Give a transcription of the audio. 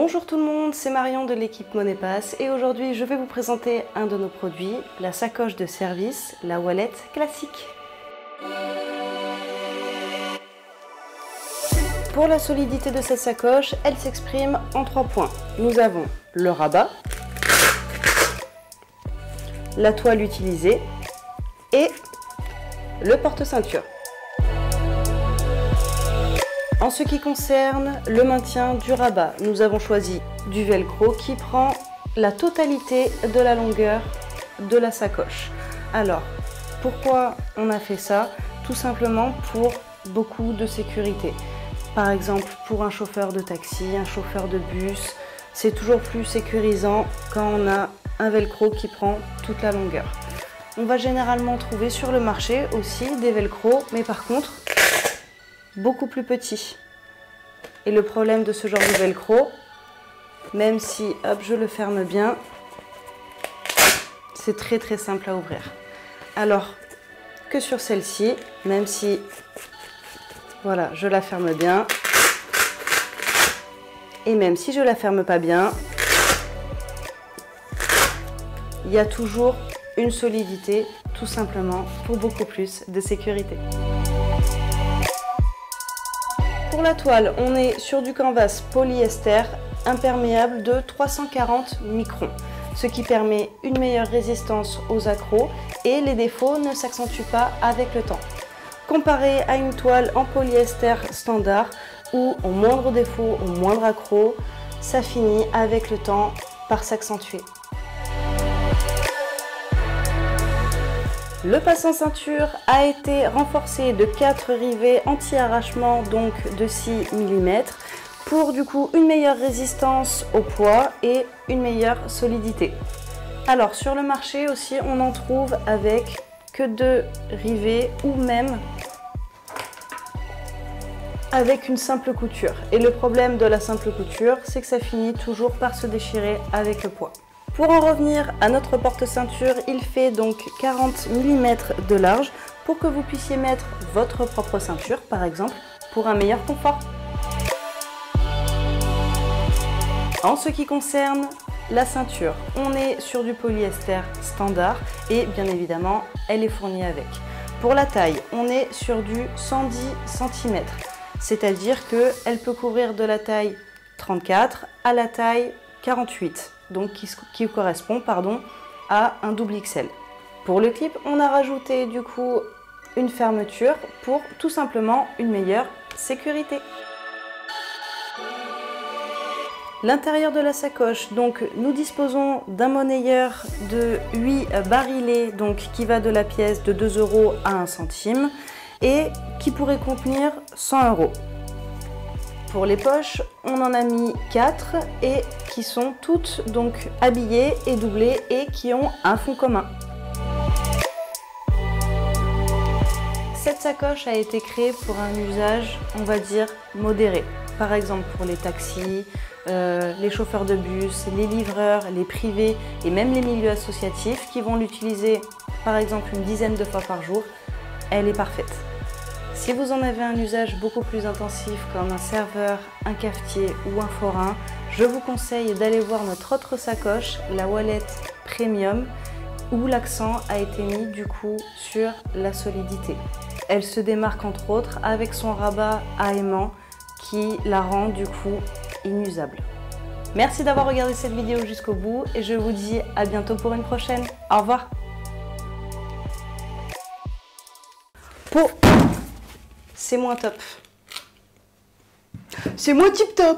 Bonjour tout le monde, c'est Marion de l'équipe Monépass et aujourd'hui je vais vous présenter un de nos produits, la sacoche de service, la wallet classique. Pour la solidité de cette sacoche, elle s'exprime en 3 points. Nous avons le rabat, la toile utilisée et le porte-ceinture. En ce qui concerne le maintien du rabat, nous avons choisi du velcro qui prend la totalité de la longueur de la sacoche. Alors, pourquoi on a fait ça? Tout simplement pour beaucoup de sécurité. Par exemple, pour un chauffeur de taxi, un chauffeur de bus, c'est toujours plus sécurisant quand on a un velcro qui prend toute la longueur. On va généralement trouver sur le marché aussi des velcro, mais par contre, beaucoup plus petit. Et le problème de ce genre de velcro, même si hop, je le ferme bien, c'est très simple à ouvrir. Alors que sur celle-ci, même si voilà, je la ferme bien, et même si je la ferme pas bien, il y a toujours une solidité, tout simplement pour beaucoup plus de sécurité. Pour la toile, on est sur du canvas polyester imperméable de 340 microns, ce qui permet une meilleure résistance aux accrocs et les défauts ne s'accentuent pas avec le temps. Comparé à une toile en polyester standard où au moindre défaut, au moindre accroc, ça finit avec le temps par s'accentuer. Le passant ceinture a été renforcé de 4 rivets anti-arrachement, donc de 6 mm, pour du coup une meilleure résistance au poids et une meilleure solidité. Alors sur le marché aussi, on en trouve avec que 2 rivets ou même avec une simple couture. Et le problème de la simple couture, c'est que ça finit toujours par se déchirer avec le poids. Pour en revenir à notre porte-ceinture, il fait donc 40 mm de large pour que vous puissiez mettre votre propre ceinture, par exemple, pour un meilleur confort. En ce qui concerne la ceinture, on est sur du polyester standard et bien évidemment, elle est fournie avec. Pour la taille, on est sur du 110 cm, c'est-à-dire qu'elle peut couvrir de la taille 34 à la taille 48. Donc qui correspond à un double XL. Pour le clip, on a rajouté du coup une fermeture pour tout simplement une meilleure sécurité. L'intérieur de la sacoche, donc nous disposons d'un monnayeur de 8 barillet, donc qui va de la pièce de 2 € à 1 centime et qui pourrait contenir 100 €. Pour les poches, on en a mis 4 et qui sont toutes donc habillées et doublées et qui ont un fond commun. Cette sacoche a été créée pour un usage, on va dire, modéré. Par exemple pour les taxis, les chauffeurs de bus, les livreurs, les privés et même les milieux associatifs qui vont l'utiliser par exemple une dizaine de fois par jour. Elle est parfaite. Si vous en avez un usage beaucoup plus intensif comme un serveur, un cafetier ou un forain, je vous conseille d'aller voir notre autre sacoche, la wallet premium, où l'accent a été mis du coup sur la solidité. Elle se démarque entre autres avec son rabat à aimant qui la rend du coup inusable. Merci d'avoir regardé cette vidéo jusqu'au bout et je vous dis à bientôt pour une prochaine. Au revoir. C'est moins top. C'est moins tip top.